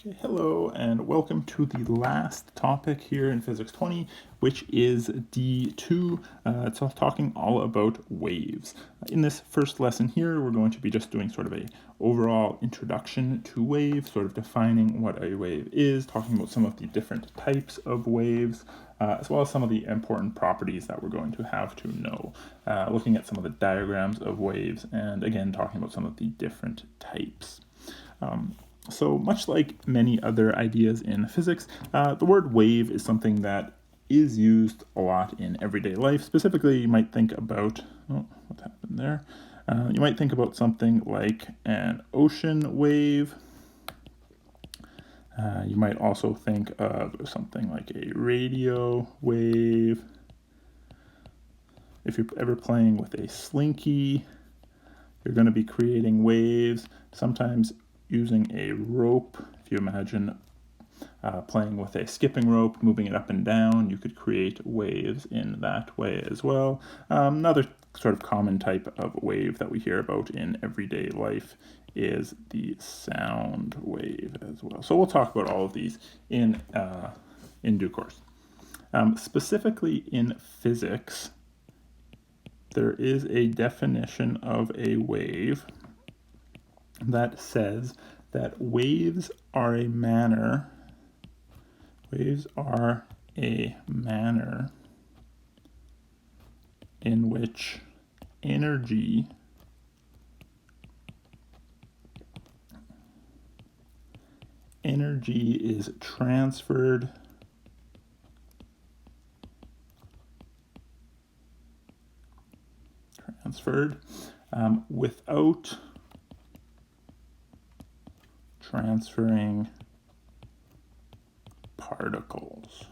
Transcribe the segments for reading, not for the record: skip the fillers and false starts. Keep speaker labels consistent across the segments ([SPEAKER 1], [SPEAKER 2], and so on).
[SPEAKER 1] Okay, hello and welcome to the last topic here in Physics 20, which is D2. It's talking all about waves. In this first lesson here, we're going to be just doing sort of a overall introduction to waves, sort of defining what a wave is, talking about some of the different types of waves, as well as some of the important properties that we're going to have to know, looking at some of the diagrams of waves, and again, talking about some of the different types. So much like many other ideas in physics, the word wave is something that is used a lot in everyday life. Specifically, you might think about, what happened there? You might think about something like an ocean wave. You might also think of something like a radio wave. If you're ever playing with a slinky, you're going to be creating waves, sometimes using a rope. If you imagine playing with a skipping rope, moving it up and down, you could create waves in that way as well. Another sort of common type of wave that we hear about in everyday life is the sound wave as well. So we'll talk about all of these in due course. Specifically in physics, there is a definition of a wave that says that waves are a manner in which energy is transferred without transferring particles.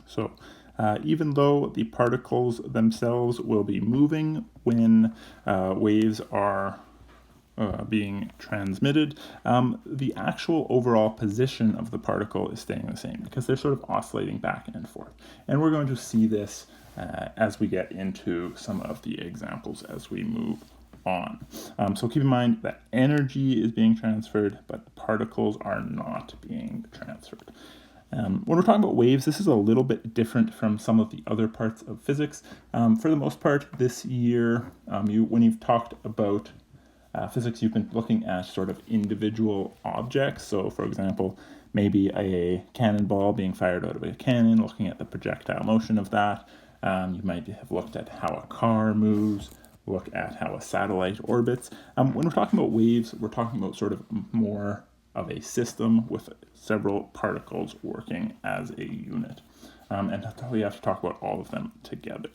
[SPEAKER 1] So even though the particles themselves will be moving when waves are being transmitted, the actual overall position of the particle is staying the same because they're sort of oscillating back and forth. And we're going to see this as we get into some of the examples as we move on. So keep in mind that energy is being transferred, but particles are not being transferred. When we're talking about waves, this is a little bit different from some of the other parts of physics. For the most part, this year, when you've talked about physics, you've been looking at sort of individual objects. So, for example, maybe a cannonball being fired out of a cannon, looking at the projectile motion of that. You might have looked at how a car moves, look at how a satellite orbits. When we're talking about waves, we're talking about sort of more of a system with several particles working as a unit. And we have to talk about all of them together.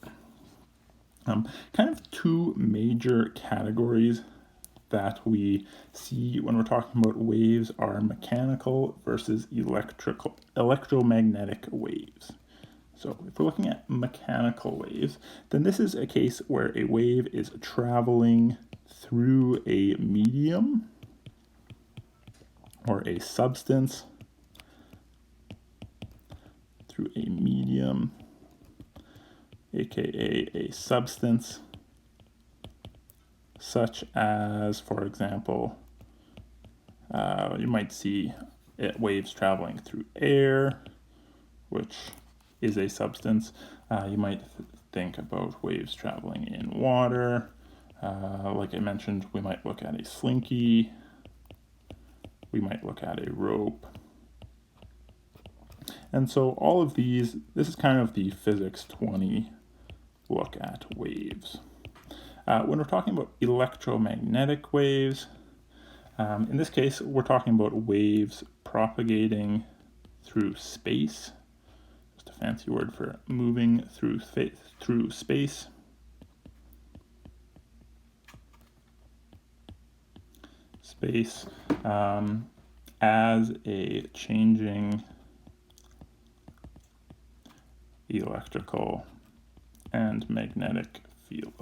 [SPEAKER 1] Kind of two major categories that we see when we're talking about waves are mechanical versus electromagnetic waves. So if we're looking at mechanical waves, then this is a case where a wave is traveling through a medium or a substance, aka a substance, such as, for example, you might see waves traveling through air, which is a substance. You might think about waves traveling in water. Like I mentioned, we might look at a slinky. We might look at a rope. And so all of these, this is kind of the Physics 20 look at waves. When we're talking about electromagnetic waves, in this case, we're talking about waves propagating through space. Just a fancy word for moving through space. As a changing electric and magnetic field.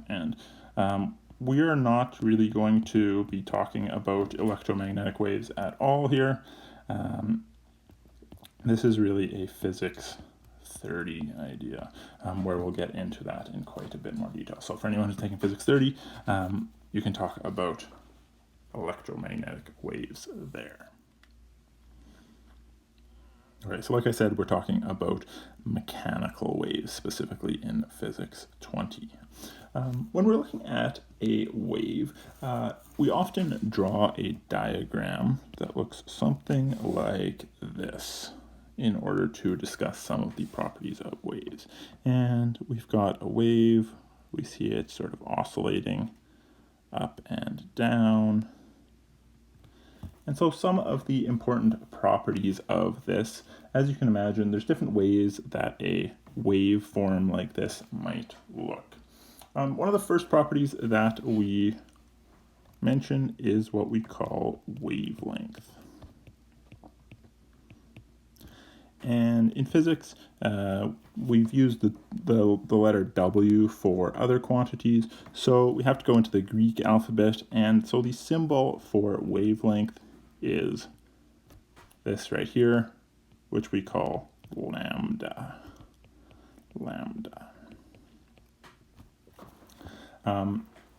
[SPEAKER 1] And we are not really going to be talking about electromagnetic waves at all here. This is really a physics 30 idea, where we'll get into that in quite a bit more detail. So for anyone who's taking Physics 30, you can talk about electromagnetic waves there. All right, so like I said, we're talking about mechanical waves, specifically in Physics 20. When we're looking at a wave, we often draw a diagram that looks something like this in order to discuss some of the properties of waves. And we've got a wave, we see it sort of oscillating up and down. And so some of the important properties of this, as you can imagine, there's different ways that a waveform like this might look. One of the first properties that we mention is what we call wavelength. And in physics, we've used the letter W for other quantities, so we have to go into the Greek alphabet, and so the symbol for wavelength is this right here, which we call lambda.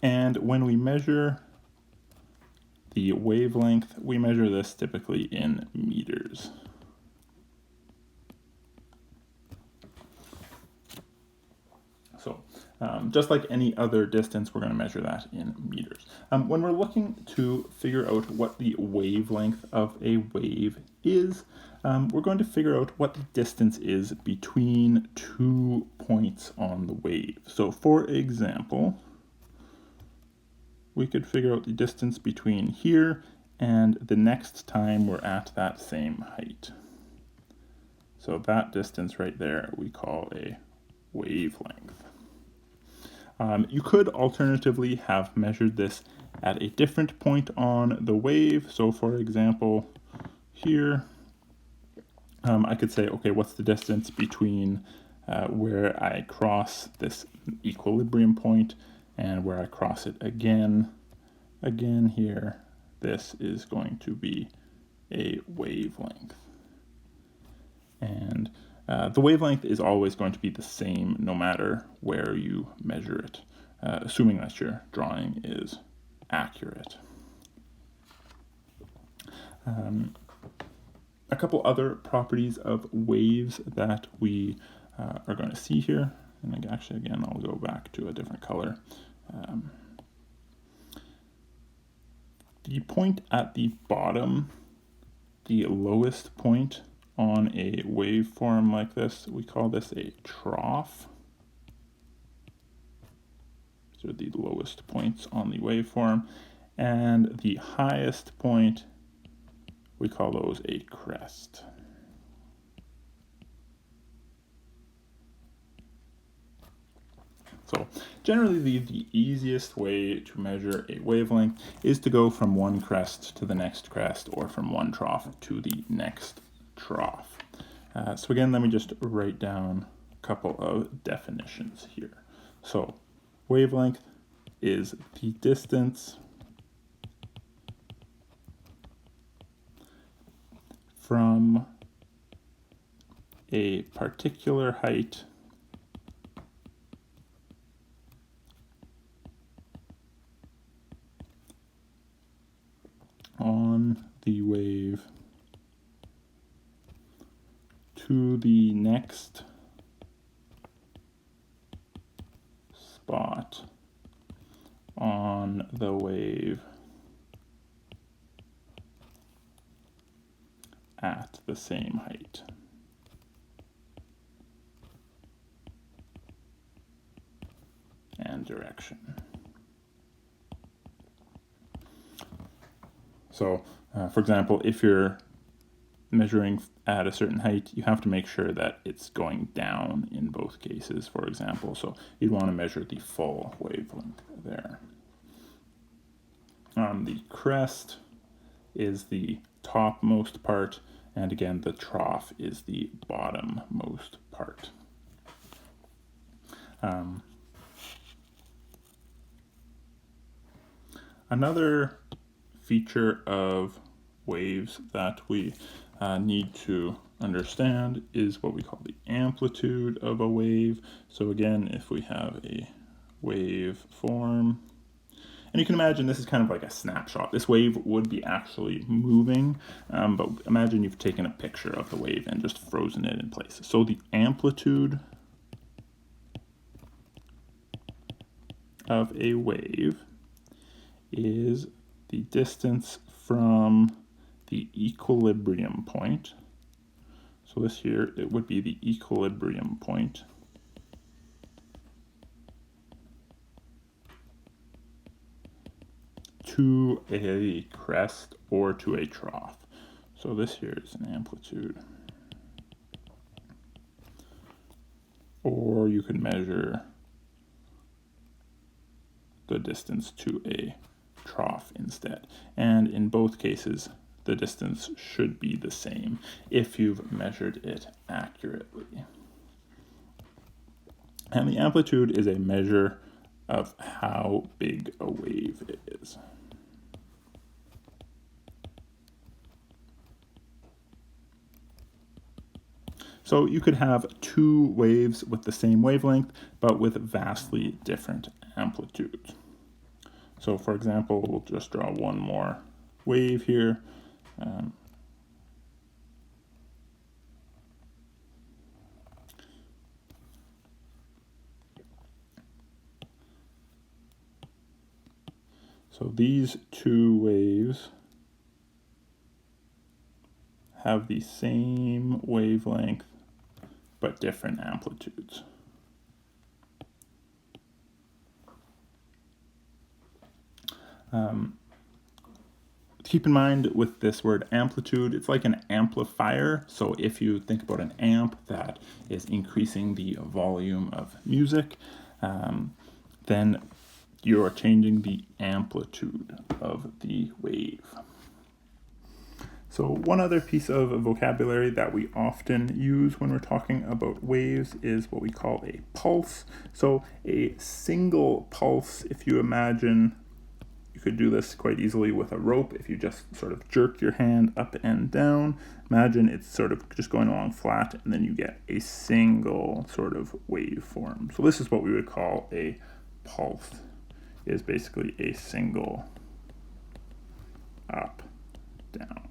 [SPEAKER 1] And when we measure the wavelength, we measure this typically in meters. So just like any other distance, we're going to measure that in meters. When we're looking to figure out what the wavelength of a wave is, we're going to figure out what the distance is between 2 points on the wave. So for example, we could figure out the distance between here and the next time we're at that same height. So that distance right there we call a wavelength. You could alternatively have measured this at a different point on the wave. So for example, here, I could say, okay, what's the distance between where I cross this equilibrium point and where I cross it again here, this is going to be a wavelength. And the wavelength is always going to be the same no matter where you measure it, assuming that your drawing is accurate. A couple other properties of waves that we are going to see here, and actually again I'll go back to a different color. The point at the bottom, the lowest point on a waveform like this, we call this a trough. These are the lowest points on the waveform, and the highest point, we call those a crest. So generally the easiest way to measure a wavelength is to go from one crest to the next crest, or from one trough to the next trough. So again, let me just write down a couple of definitions here. So wavelength is the distance from a particular height on the wave to the next spot on the wave at the same height. And direction. So, for example, if you're measuring at a certain height, you have to make sure that it's going down in both cases, for example. So you'd want to measure the full wavelength there. The crest is the topmost part, and again, the trough is the bottommost part. Another feature of waves that we need to understand is what we call the amplitude of a wave. So again, if we have a waveform. And you can imagine this is kind of like a snapshot. This wave would be actually moving, but imagine you've taken a picture of the wave and just frozen it in place. So the amplitude of a wave is the distance from the equilibrium point. So this here, it would be the equilibrium point to a crest or to a trough. So this here is an amplitude. Or you could measure the distance to a trough instead. And in both cases, the distance should be the same if you've measured it accurately. And the amplitude is a measure of how big a wave is. So you could have two waves with the same wavelength, but with vastly different amplitudes. So for example, we'll just draw one more wave here. So these two waves have the same wavelength, but different amplitudes. Keep in mind with this word amplitude, it's like an amplifier. So if you think about an amp that is increasing the volume of music, then you're changing the amplitude of the wave. So one other piece of vocabulary that we often use when we're talking about waves is what we call a pulse. So a single pulse, if you imagine, you could do this quite easily with a rope. If you just sort of jerk your hand up and down, imagine it's sort of just going along flat, and then you get a single sort of waveform. So this is what we would call a pulse, is basically a single up, down.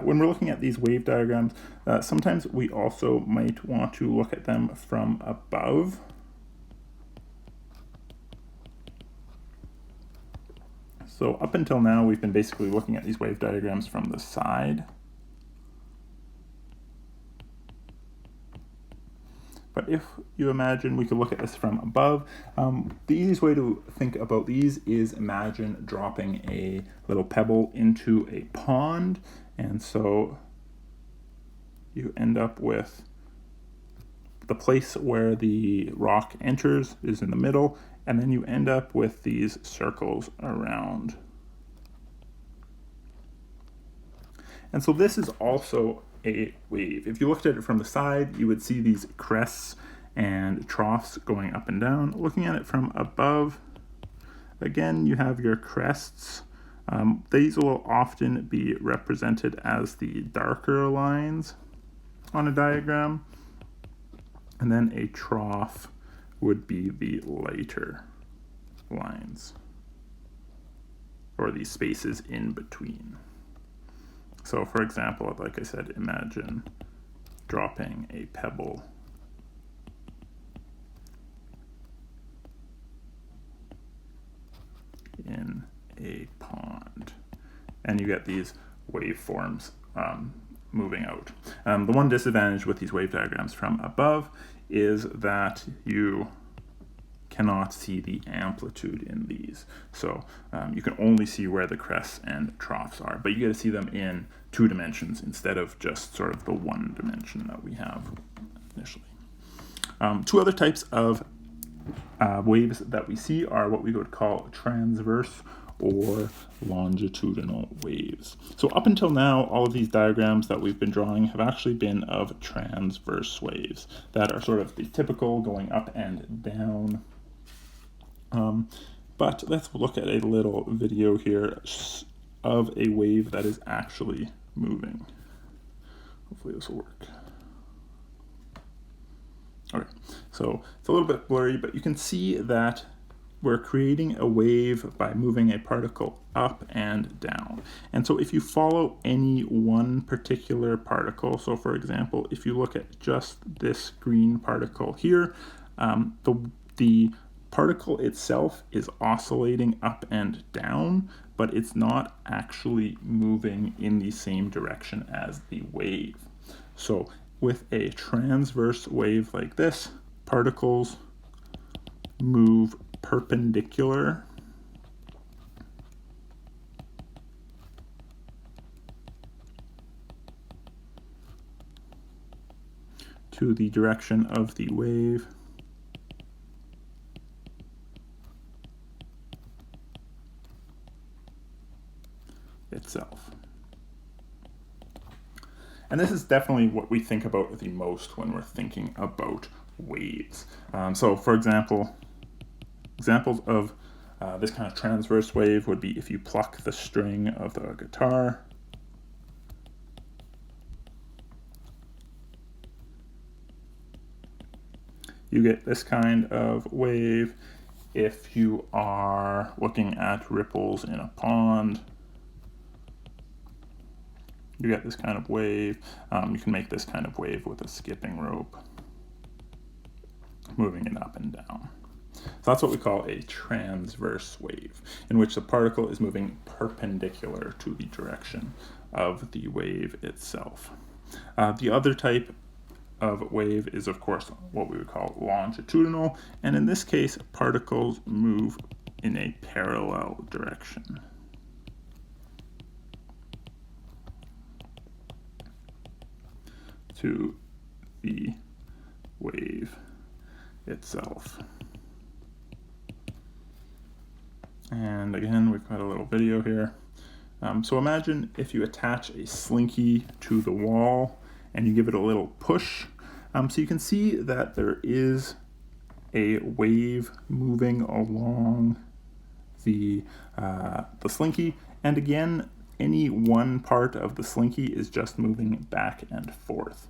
[SPEAKER 1] When we're looking at these wave diagrams, sometimes we also might want to look at them from above. So up until now, we've been basically looking at these wave diagrams from the side. But if you imagine we could look at this from above, the easiest way to think about these is imagine dropping a little pebble into a pond. And so you end up with the place where the rock enters is in the middle, and then you end up with these circles around. And so this is also a wave. If you looked at it from the side, you would see these crests and troughs going up and down. Looking at it from above, again, you have your crests. These will often be represented as the darker lines on a diagram. And then a trough would be the lighter lines, or these spaces in between. So for example, like I said, imagine dropping a pebble in a pond, and you get these waveforms moving out. The one disadvantage with these wave diagrams from above is that you cannot see the amplitude in these. So you can only see where the crests and troughs are, but you get to see them in 2 dimensions instead of just sort of the 1 dimension that we have initially. 2 other types of waves that we see are what we would call transverse or longitudinal waves. So up until now, all of these diagrams that we've been drawing have actually been of transverse waves that are sort of the typical going up and down. But let's look at a little video here of a wave that is actually moving. Hopefully this will work. Okay, so it's a little bit blurry, but you can see that we're creating a wave by moving a particle up and down. And so if you follow any one particular particle, so for example, if you look at just this green particle here, the particle itself is oscillating up and down, but it's not actually moving in the same direction as the wave. So with a transverse wave like this, particles move perpendicular to the direction of the wave itself. And this is definitely what we think about the most when we're thinking about waves. So for example, examples of this kind of transverse wave would be if you pluck the string of the guitar. You get this kind of wave. If you are looking at ripples in a pond, you get this kind of wave. You can make this kind of wave with a skipping rope, moving it up and down. So that's what we call a transverse wave, in which the particle is moving perpendicular to the direction of the wave itself. The other type of wave is, of course, what we would call longitudinal, and in this case, particles move in a parallel direction. To the wave itself. And again, we've got a little video here. So imagine if you attach a slinky to the wall and you give it a little push. So you can see that there is a wave moving along the slinky, and again, any one part of the slinky is just moving back and forth.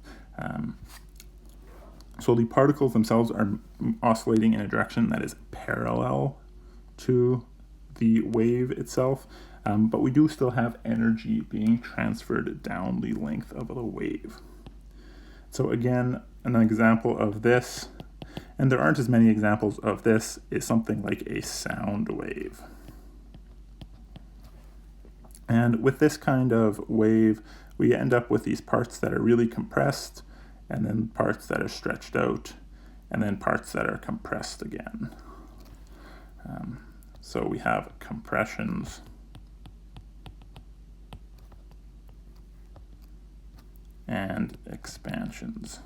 [SPEAKER 1] So the particles themselves are oscillating in a direction that is parallel to the wave itself, but we do still have energy being transferred down the length of the wave. So again, an example of this, and there aren't as many examples of this, is something like a sound wave. And with this kind of wave, we end up with these parts that are really compressed, and then parts that are stretched out, and then parts that are compressed again. So we have compressions and expansions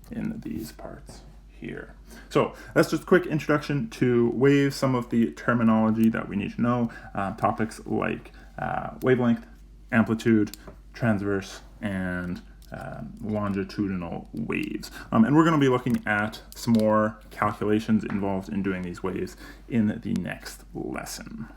[SPEAKER 1] in these parts here. So that's just a quick introduction to waves, some of the terminology that we need to know, topics like wavelength, amplitude, transverse, and longitudinal waves. And we're going to be looking at some more calculations involved in doing these waves in the next lesson.